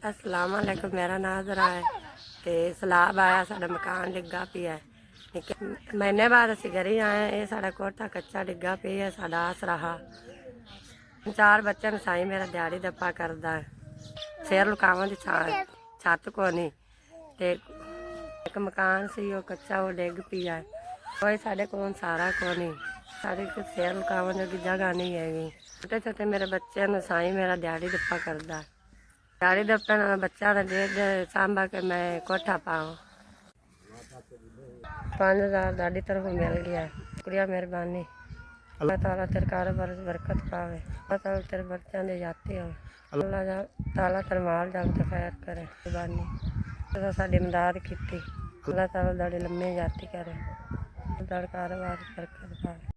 अस्सलाम वालेकुम। मेरा नाम ज़रा है तो सलाब आया, साडा मकान डिग्गा पिया है। महीने बाद असी घरे आए। ये साडा कोठा कच्चा डिग्गा पिया है, साडा आस रहा। 4 बच्चों साई मेरा दिहाड़ी दप्पा करदा है। सिर लुकावां दी छत को नहीं ते एक मकान सी वो कच्चा वो डिग पिया है। कोई साडे कोल सारा को नहीं, साडे सिर लुकावां दी जगह नहीं हैगी। छोटे छोटे मेरे बच्चे ने साई मेरा दिहाड़ी दप्पा करदा है। दिहाड़ी दप्पे बच्चा ने दूध सांभा के मैं कोठा पाऊँ। 5000 दादी तरफ मिल गया। शुक्रिया मेहरबानी। अल्लाह ताला तेरे कारोबार बरकत पावे। अल्लाह ताला तेरे बच्चों दे जाते हो। अल्लाह ताला तेरे माल जान ते खैर करे। मेहरबानी तो साडी इमदाद की। अल्लाह ताला दाड़ी लम्मे जाती करे, दाड़ कारोबार बरकत पावे।